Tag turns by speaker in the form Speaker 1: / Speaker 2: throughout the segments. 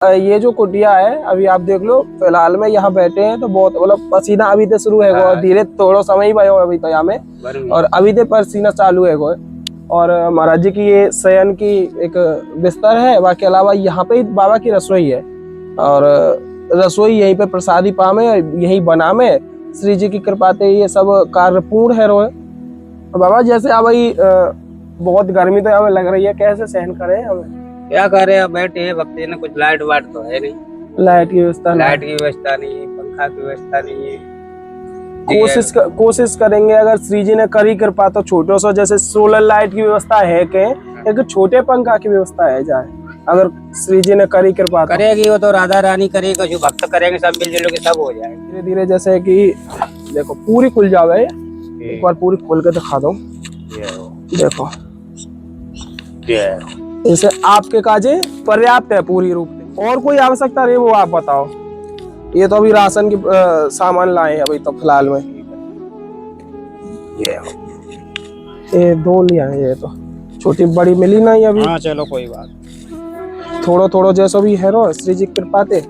Speaker 1: ये जो कुटिया है अभी आप देख लो, फिलहाल में यहाँ बैठे हैं तो बहुत मतलब पसीना अभी तो शुरू है गो, धीरे थोड़ा समय ही भयो अभी तो यहाँ में, और अभी तो पसीना चालू है गो। और महाराज जी की ये शयन की एक बिस्तर है, बाकी अलावा यहाँ पे बाबा की रसोई है, और रसोई यहीं पे प्रसादी पामे यहीं बना में, श्री जी की कृपा से ये सब कार्य पूर्ण है रोए। बाबा जैसे अब भाई बहुत गर्मी तो हमें लग रही है, कैसे सहन करें हमें?
Speaker 2: क्या करे, अब बैठे हैं भक्ति ने, कुछ लाइट वाइट तो है नहीं,
Speaker 1: लाइट की व्यवस्था
Speaker 2: लाइट की व्यवस्था नहीं, पंखा की व्यवस्था नहीं है।
Speaker 1: कोशिश करेंगे अगर श्री जी ने करी कृपा तो छोटो सा जैसे सोलर लाइट की व्यवस्था है के एक छोटे पंखा की व्यवस्था है जाए, अगर श्री जी ने करी कृपा तो।
Speaker 2: करेगी वो तो राधा रानी करेगी, जो भक्त करेंगे सब मिलजुल के सब हो जाए
Speaker 1: धीरे धीरे, जैसे कि देखो पूरी खुल जावे, एक बार पूरी खोल के दिखा दो। देखो इसे आपके काजे पर्याप्त है पूरी रूप से, और कोई आवश्यकता रही वो आप बताओ। ये तो अभी राशन की सामान लाए हैं अभी तो फिलहाल में, ये दो लिया है, ये तो छोटी बड़ी मिली नहीं अभी।
Speaker 2: हाँ चलो कोई बात,
Speaker 1: थोड़ा थोड़ा जैसा भी है रो श्री जी कृपा से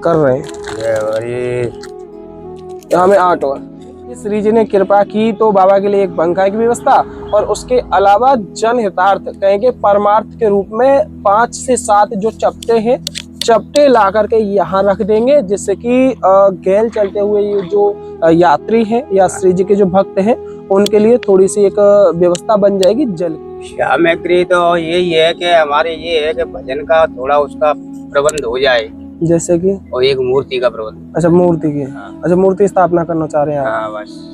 Speaker 1: कर रहे हैं। यहाँ में 8 और श्री जी ने कृपा की तो बाबा के लिए एक पंखा की व्यवस्था, और उसके अलावा जन हितार्थ कहेंगे परमार्थ के रूप में 5 से 7 जो चपटे हैं, चपटे ला करके यहाँ रख देंगे, जिससे कि गैल चलते हुए ये जो यात्री हैं या श्री जी के जो भक्त हैं उनके लिए थोड़ी सी एक व्यवस्था बन जाएगी जल।
Speaker 2: सामग्री तो यही है कि हमारे ये है कि भजन का थोड़ा उसका प्रबंध हो जाए,
Speaker 1: जैसे कि
Speaker 2: और एक मूर्ति का प्रबंध।
Speaker 1: अच्छा मूर्ति की,
Speaker 2: हाँ।
Speaker 1: अच्छा मूर्ति स्थापना करना चाह रहे हैं आप?
Speaker 2: हाँ बस।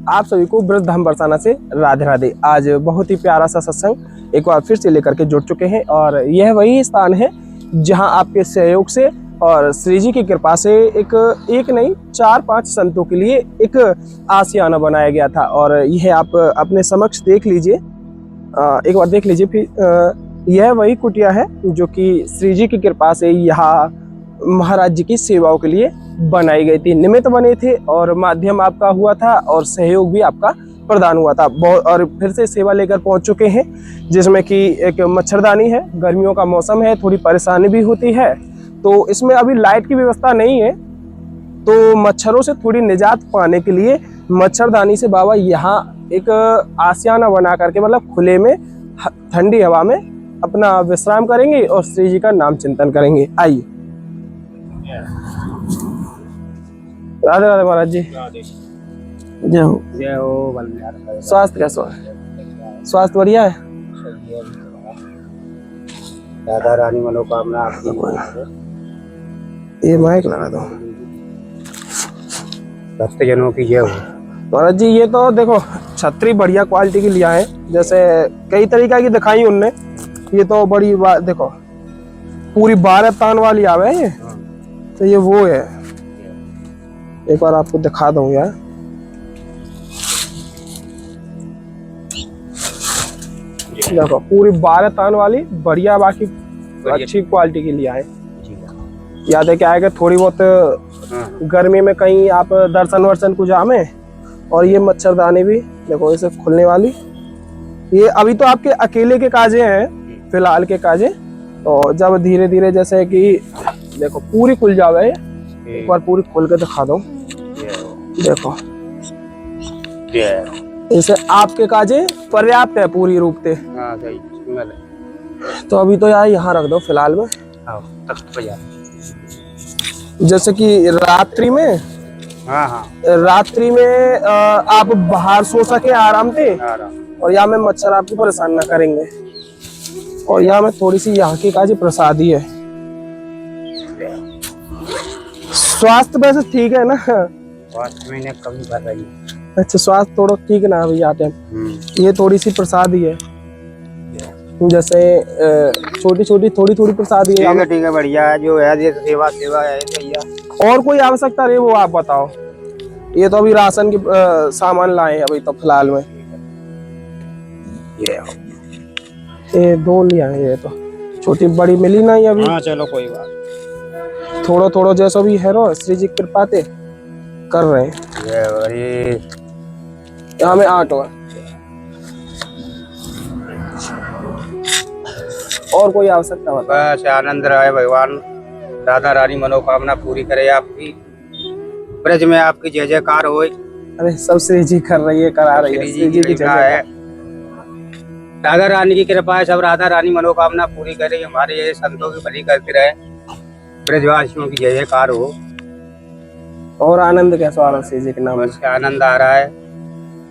Speaker 1: आप सभी को वृद्धधाम बरसाना से राधे राधे। आज बहुत ही प्यारा सा सत्संग एक बार फिर से लेकर के जुड़ चुके हैं, और यह वही स्थान है जहां आपके सहयोग से और श्री जी की कृपा से एक नहीं 4-5 संतों के लिए एक आशियाना बनाया गया था, और यह आप अपने समक्ष देख लीजिए, एक बार देख लीजिए फिर। यह वही कुटिया है जो कि श्री जी की कृपा से यहाँ महाराज जी की सेवाओं के लिए बनाई गई थी, निमित्त बने थे, और माध्यम आपका हुआ था और सहयोग भी आपका प्रदान हुआ था। बहुत और फिर से सेवा लेकर पहुंच चुके हैं, जिसमें कि एक मच्छरदानी है, गर्मियों का मौसम है, थोड़ी परेशानी भी होती है, तो इसमें अभी लाइट की व्यवस्था नहीं है, तो मच्छरों से थोड़ी निजात पाने के लिए मच्छरदानी से बाबा यहाँ एक आशियाना बना करके मतलब खुले में ठंडी हवा में अपना विश्राम करेंगे और श्री जी का नाम चिंतन करेंगे। आइए। राधे राधे महाराज जी, जय हो।
Speaker 2: जय हो बलिहार।
Speaker 1: स्वास्थ्य कैसा है? स्वास्थ्य बढ़िया है?
Speaker 2: राधा रानी मनोकामना आपकी।
Speaker 1: ये माइक लगा दो।
Speaker 2: भक्तजनों की जय हो।
Speaker 1: महाराज जी ये तो देखो छतरी बढ़िया क्वालिटी की लिया है, जैसे कई तरीका की दिखाई उनने, ये तो बड़ी देखो पूरी 12 तान वाली आवे है ये, तो ये वो है, एक बार आपको दिखा दूं यार। देखो पूरी 12 तान वाली बढ़िया, बाकी अच्छी क्वालिटी की लिया है। याद है क्या है कि थोड़ी बहुत गर्मी में कहीं आप दर्शन वर्शन को जामे, और ये मच्छरदानी भी देखो इसे खुलने वाली, ये अभी तो आपके अकेले के काजे हैं फिलहाल के काजे, तो जब धीरे धीरे जैसे कि देखो पूरी खुल जावे, एक बार पूरी खोल के दिखा दो। देखो इसे आपके काजे पर्याप्त है पूरी रूप से।
Speaker 2: हाँ सही है।
Speaker 1: तो अभी तो यार यहाँ रख दो फिलहाल में। जैसे कि रात्रि में, रात्रि में आप बाहर सो सके आराम से, और यहाँ में मच्छर आपको परेशान ना करेंगे, और यहाँ में थोड़ी सी यहाँ की काजी प्रसादी है। स्वास्थ्य वैसे ठीक है ना?
Speaker 2: स्वास्थ्य में कमी कर रही है।
Speaker 1: अच्छा स्वास्थ्य थोड़ा ठीक है ना अभी आते हैं। ये थोड़ी सी प्रसादी है, जैसे छोटी छोटी थोड़ी थोड़ी प्रसादी है।
Speaker 2: ठीक है बढ़िया है, जो है जैसे सेवा है भैया। और
Speaker 1: कोई आवश्यकता रही वो आप बताओ। ये तो अभी राशन की सामान लाए हैं अभी तो फिलहाल में, ये दो लिया है, ये तो छोटी बड़ी मिली नहीं अभी।
Speaker 2: हाँ चलो कोई बात,
Speaker 1: थोड़ा थोड़ा जैसा भी है रो श्री जी कृपा से कर रहे हैं। यहाँ में 8 और और कोई आवश्यकता बता।
Speaker 2: बस आनंद रहे भगवान, राधा रानी मनोकामना पूरी करे आपकी, ब्रज में आपकी जय जयकार हो।
Speaker 1: अरे सब श्री जी कर रही है, करा रही है, श्री जी की
Speaker 2: कृपा
Speaker 1: जय
Speaker 2: है, राधा रानी की कृपा है, सब राधा रानी मनोकामना पूरी करे, हमारे ये संतों की भली करते रहे, ब्रजवासियों की जय जयकार हो।
Speaker 1: और आनंद कैसा आ रहा है श्री जी के नाम में?
Speaker 2: बस आनंद आ रहा है,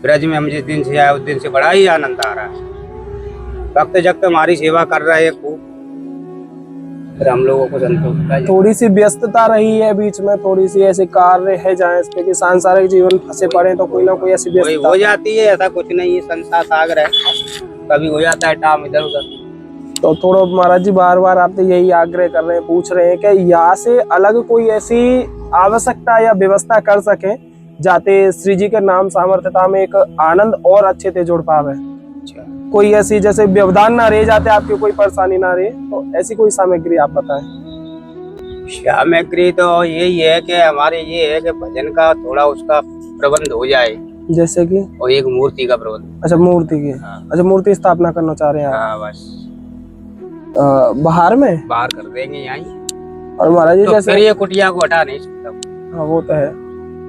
Speaker 2: ब्रज में हम जिस दिन से आए उस दिन से बड़ा ही आनंद आ रहा है। वक्त जक्त हमारी सेवा कर रहा है खूब, फिर हम लोगों को संतोष है।
Speaker 1: थोड़ी सी व्यस्तता रही है बीच में, थोड़ी सी ऐसे कार्य है जहाँ इस पे कि सांसारिक जीवन फंसे पड़े तो कोई ना कोई ऐसी
Speaker 2: कोई
Speaker 1: व्यस्तता
Speaker 2: हो जाती है, ऐसा कुछ नहीं है, संसार सागर है, कभी हो जाता है टाइम इधर उधर।
Speaker 1: तो थोड़ा महाराज जी बार बार आपसे यही आग्रह कर रहे हैं, पूछ रहे हैं कि यहाँ से अलग कोई ऐसी आवश्यकता या व्यवस्था कर सके जाते श्री जी के नाम सामर्थ्यता में एक आनंद और अच्छे से जुड़ पावे। कोई ऐसी जैसे व्यवधान ना रह जाते, आपकी कोई परेशानी ना रहे, तो ऐसी कोई सामग्री आप बताएं।
Speaker 2: सामग्री तो यही है कि हमारे ये है कि भजन का थोड़ा उसका प्रबंध हो जाए,
Speaker 1: जैसे कि
Speaker 2: और एक मूर्ति का प्रबंध।
Speaker 1: अच्छा मूर्ति की,
Speaker 2: हाँ।
Speaker 1: अच्छा मूर्ति स्थापना करना चाह रहे हैं आप?
Speaker 2: हाँ बस
Speaker 1: बाहर में
Speaker 2: बाहर कर देंगे यहाँ,
Speaker 1: और महाराज जी
Speaker 2: तो
Speaker 1: जैसे
Speaker 2: फिर ये कुटिया को हटा नहीं सकता।
Speaker 1: हाँ वो तो है,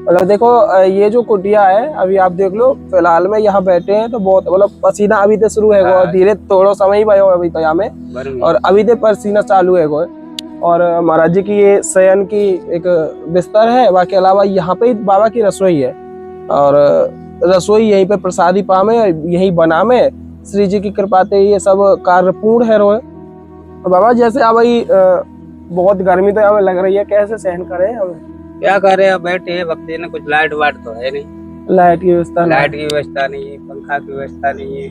Speaker 1: मतलब देखो ये जो कुटिया है अभी आप देख लो, फिलहाल में यहाँ बैठे हैं तो बहुत मतलब पसीना अभी तो शुरू है
Speaker 2: हाँ।
Speaker 1: धीरे थोड़ा समय ही भयो अभी तो यहाँ में, और अभी तो पसीना चालू है और महाराज जी की ये शयन की एक बिस्तर है, बाकी अलावा यहाँ पे बाबा की रसोई है, और रसोई यहीं पे प्रसादी पामे यही बना में, श्री जी की कृपा से ये सब कार्य पूर्ण है रोए। बाबा जैसे अब भाई बहुत गर्मी तो हमें लग रही है, कैसे सहन करें हम?
Speaker 2: क्या कर रहे हैं, बैठे हैं वक्त ने, कुछ लाइट वाइट तो है नहीं,
Speaker 1: लाइट की व्यवस्था
Speaker 2: लाइट की व्यवस्था नहीं है, पंखा की व्यवस्था नहीं है।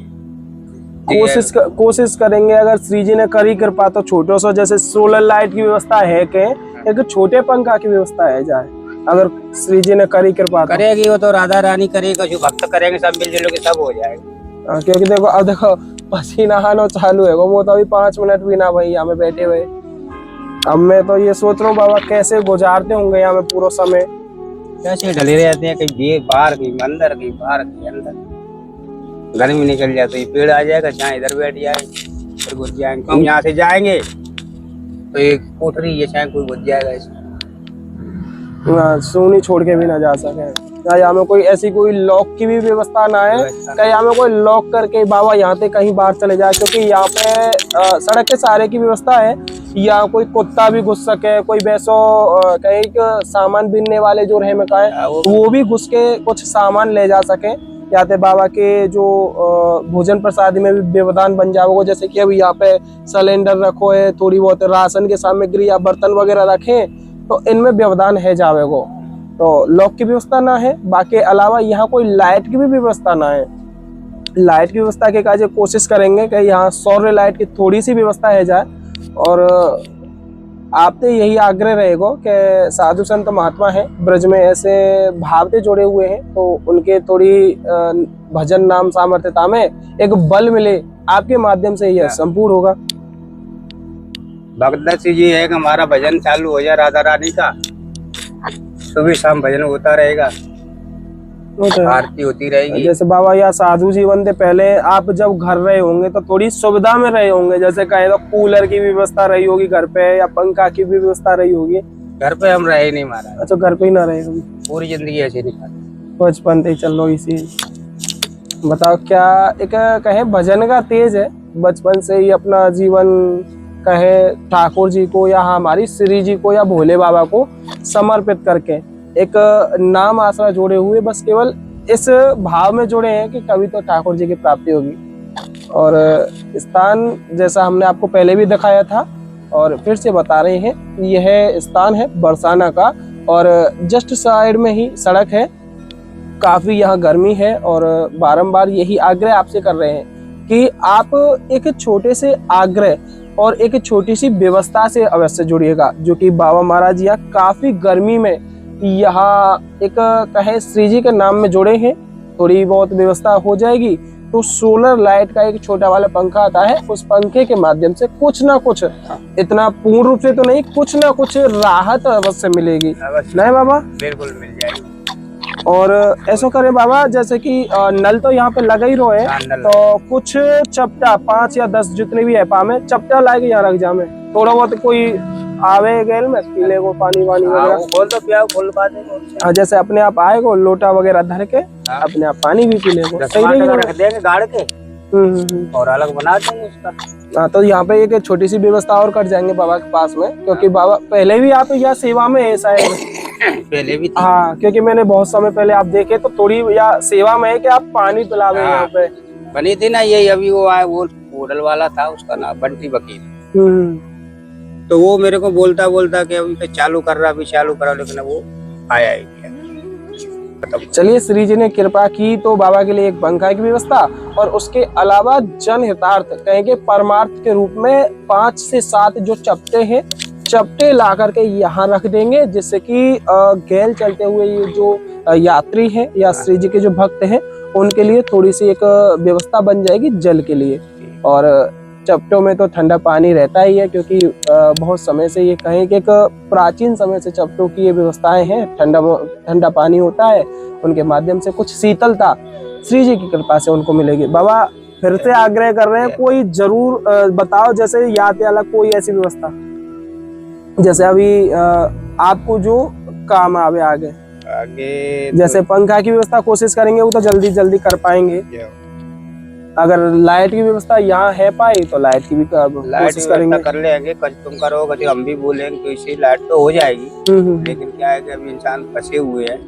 Speaker 1: कोशिश करेंगे अगर श्री जी ने करी कृपा तो छोटो सो जैसे सोलर लाइट की व्यवस्था है के एक छोटे पंखा की व्यवस्था है जाए, अगर श्री जी ने करी कृपा तो।
Speaker 2: करेगी वो तो राधा रानी करेगी, जो भक्त करेंगे सब मिलजुल के सब हो जाएगा।
Speaker 1: क्योंकि देखो अब देखो पसीना आना चालू है वो तो अभी 5 मिनट भी ना भाई यहाँ में बैठे हुए। अब मैं तो ये सोच रहा हूँ बाबा कैसे गुजारते होंगे यहाँ में पूरा समय,
Speaker 2: कैसे ढले रहते हैं, कहीं बाहर कहीं अंदर कहीं बाहर कहीं अंदर, गर्मी निकल जाए तो ये पेड़ आ जाएगा, जहाँ इधर बैठ जाए फिर घुस जाएंगे, हम यहाँ से जाएंगे तो एक कोठरी ये चाहे कोई घुस जाएगा इसमें,
Speaker 1: सोनी छोड़ के भी ना जा सके, क्या यहाँ में कोई ऐसी कोई लॉक की भी व्यवस्था ना है, क्या यहाँ में कोई लॉक करके बाबा यहाँ से कहीं बाहर चले जाए, क्योंकि यहाँ पे सड़क के सहारे की व्यवस्था है, यहाँ कोई कुत्ता भी घुस सके, कोई वैसो कहीं सामान बिनने वाले जो रहे में का है वो भी घुस के कुछ सामान ले जा सके, या तो बाबा के जो भोजन प्रसाद में भी व्यवधान बन जाओगे, जैसे कि अभी यहाँ पे सिलेंडर रखो है, थोड़ी बहुत राशन की सामग्री या बर्तन वगैरह रखे तो इनमें व्यवधान है जावेगो, तो लॉक की व्यवस्था ना है, बाकी अलावा यहाँ कोई लाइट की भी व्यवस्था ना है। लाइट की व्यवस्था के काज कोशिश करेंगे कि यहाँ सौर लाइट की थोड़ी सी व्यवस्था है जाए, और आपसे यही आग्रह रहेगा कि साधु संत महात्मा है ब्रज में ऐसे भाव से जुड़े हुए हैं तो उनके थोड़ी भजन नाम सामर्थ्यता में एक बल मिले, आपके माध्यम से यह संपूर्ण होगा।
Speaker 2: भगत से ये है कि हमारा भजन चालू हो जाए राधा रानी का, सुबह शाम भजन होता रहेगा, आरती होती रहेगी।
Speaker 1: जैसे बाबा या साधु जीवन से पहले आप जब घर रहे होंगे तो थोड़ी सुविधा में रहे होंगे, जैसे कहे तो कूलर की भी व्यवस्था रही होगी घर पे, या पंखा की भी व्यवस्था रही होगी।
Speaker 2: घर पे हम रहे नहीं महाराज।
Speaker 1: अच्छा घर पे ही ना रहे होंगे,
Speaker 2: पूरी जिंदगी ऐसे निकाली,
Speaker 1: बचपन से चल लो इसी। बताओ क्या एक कहे भजन का तेज है, बचपन से ही अपना जीवन कहे ठाकुर जी को या हमारी श्री जी को या भोले बाबा को समर्पित करके एक नाम आसरा जोड़े हुए, बस केवल इस भाव में जुड़े हैं कि कभी तो ठाकुर जी की प्राप्ति होगी। और स्थान जैसा हमने आपको पहले भी दिखाया था और फिर से बता रहे हैं, यह स्थान है बरसाना का, और जस्ट साइड में ही सड़क है। काफी यहाँ गर्मी है और बारंबार यही आग्रह आपसे कर रहे हैं कि आप एक छोटे से आग्रह और एक छोटी सी व्यवस्था से अवश्य जुड़िएगा, जो कि बाबा महाराज यहाँ काफी गर्मी में यहाँ एक कहे श्री जी के नाम में जुड़े हैं। थोड़ी बहुत व्यवस्था हो जाएगी तो सोलर लाइट का एक छोटा वाला पंखा आता है, उस पंखे के माध्यम से कुछ ना कुछ, इतना पूर्ण रूप से तो नहीं, कुछ ना कुछ राहत अवश्य मिलेगी। नहीं बाबा?
Speaker 2: बिल्कुल मिल जाएगी।
Speaker 1: और ऐसा करें बाबा, जैसे कि नल तो यहाँ पे लगा ही रहे
Speaker 2: हाँ,
Speaker 1: हैं,
Speaker 2: नल।
Speaker 1: तो कुछ चपटा 5 या 10 जितने भी है पामे चपटा लाए के यहाँ रख जामे, थोड़ा बहुत कोई आवे गेल में पीले को पानी वानी
Speaker 2: हाँ,
Speaker 1: वगैरह।
Speaker 2: वो खोल दो, पिया खोल पाते हैं।
Speaker 1: हाँ, जैसे अपने आप आएगा लोटा वगैरह धर के
Speaker 2: हाँ।
Speaker 1: अपने आप पानी भी पी लेगा,
Speaker 2: 10
Speaker 1: सही
Speaker 2: टमाटर
Speaker 1: रहेगी।
Speaker 2: रख देंगे गाड़ के और अलग बना देंगे उसका।
Speaker 1: हाँ, तो यहाँ पे एक छोटी सी व्यवस्था और कर जाएंगे बाबा के पास में, क्योंकि बाबा पहले भी आप यहाँ सेवा में है शायद।
Speaker 2: पहले भी थी।
Speaker 1: हाँ, क्योंकि मैंने बहुत समय पहले आप देखे तो थोड़ी या सेवा में है कि आप पानी पिलावे
Speaker 2: हाँ।
Speaker 1: यहाँ पे।
Speaker 2: बनी थी ना ये, अभी वो आया, वो होटल वाला था, उसका नाम बंटी वकील। तो वो मेरे को बोलता बोलता कि अभी तो चालू कर रहा, अभी चालू करा, लेकिन वो आया ही नहीं।
Speaker 1: चलिए, श्री जी ने कृपा की तो बाबा के लिए एक पंखा की व्यवस्था, और उसके अलावा जन हितार्थ कहेंगे परमार्थ के रूप में 5 से 7 जो चपटे ला करके यहाँ रख देंगे, जिससे कि गैल चलते हुए ये जो यात्री हैं या श्री जी के जो भक्त हैं उनके लिए थोड़ी सी एक व्यवस्था बन जाएगी जल के लिए। और चपटों में तो ठंडा पानी रहता ही है, क्योंकि बहुत समय से ये कहें कि एक प्राचीन समय से चपटों की ये व्यवस्थाएं हैं, ठंडा पानी होता है, उनके माध्यम से कुछ शीतलता श्री जी की कृपा से उनको मिलेगी। बाबा फिर से आग्रह कर रहे हैं, कोई जरूर बताओ, जैसे यात्रा कोई ऐसी व्यवस्था जैसे अभी आपको जो काम आवे आगे जैसे पंखा की व्यवस्था कोशिश करेंगे, वो तो जल्दी कर पाएंगे। अगर लाइट की व्यवस्था यहाँ है पाई तो लाइट की भी कोशिश करेंगे,
Speaker 2: कर लेंगे। कल तुम करो, कभी हम भी बोलेंगे, तो इसी लाइट तो हो जाएगी। लेकिन क्या है कि अभी इंसान फंसे हुए हैं,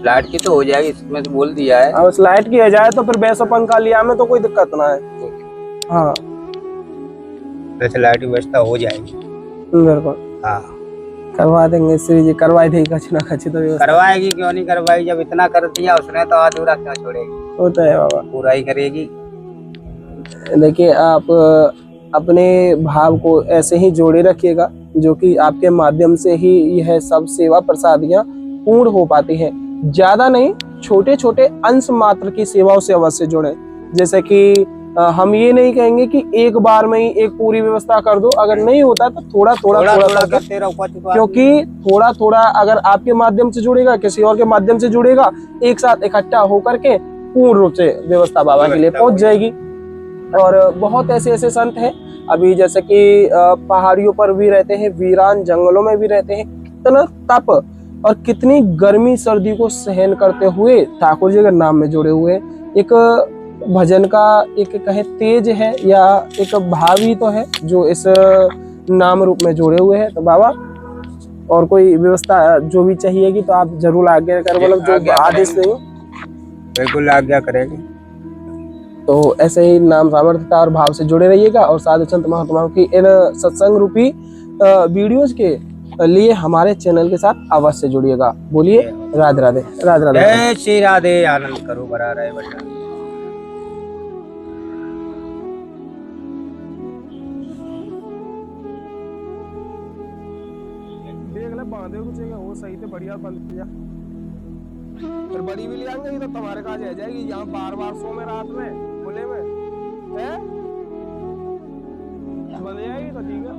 Speaker 2: लाइट की तो हो जाएगी, इसमें तो बोल दिया है।
Speaker 1: अब लाइट की आ जाए तो फिर वैसा पंखा लिया में तो कोई दिक्कत ना है। हाँ,
Speaker 2: वैसे लाइट की व्यवस्था हो जाएगी
Speaker 1: बिल्कुल।
Speaker 2: हाँ,
Speaker 1: करवा देंगे श्री जी, करवाई देगी कछ ना कछ तो व्यवस्था।
Speaker 2: करवाएगी, क्यों नहीं करवाई, जब इतना कर दिया उसने तो अधूरा क्यों छोड़ेगी,
Speaker 1: वो तो है बाबा,
Speaker 2: पूरा ही करेगी।
Speaker 1: देखिए, आप अपने भाव को ऐसे ही जोड़े रखिएगा, जो कि आपके माध्यम से ही यह सब सेवा प्रसादियां पूर्ण हो पाती हैं। ज्यादा नहीं, छोटे छोटे अंश मात्र की सेवाओं से अवश्य जुड़े। जैसे कि हम ये नहीं कहेंगे कि एक बार में ही एक पूरी व्यवस्था कर दो, अगर नहीं होता तो थोड़ा
Speaker 2: करते रहो,
Speaker 1: क्योंकि थोड़ा अगर आपके माध्यम से जुड़ेगा, किसी और के माध्यम से जुड़ेगा, एक साथ इकट्ठा होकर के पूर्ण रूप से व्यवस्था बाबा के लिए पहुंच जाएगी। और बहुत ऐसे संत हैं अभी, जैसे कि पहाड़ियों पर भी रहते हैं, वीरान जंगलों में भी रहते हैं, कितना तप और कितनी गर्मी सर्दी को सहन करते हुए ठाकुर जी के नाम में जुड़े हुए। एक भजन का एक कहे तेज है या एक भाव ही तो है जो इस नाम रूप में जुड़े हुए हैं। तो बाबा और कोई व्यवस्था जो भी चाहिएगी तो आप जरूर आज्ञा कर, मतलब जो आदेश देंगे
Speaker 2: बिल्कुल आज्ञा करेंगे।
Speaker 1: तो ऐसे ही नाम सामर्थ्यता और भाव से जुड़े रहिएगा, और साधु संत महात्माओं की इन सत्संग रूपी वीडियोज के लिए हमारे चैनल के साथ अवश्य जुड़िएगा। बोलिए राधे राधे, राधे राधे,
Speaker 2: जय श्री राधे। आनंद करो, बरा रहे बेटा।
Speaker 1: देख ले बांधे कुछ वो सही थे, बढ़िया बन गया। फिर बड़ी भी ले आएंगे तो तुम्हारे काज रह जाएगी, यहाँ बार सो में रात में खुले में है बन जाएगी तो ठीक है।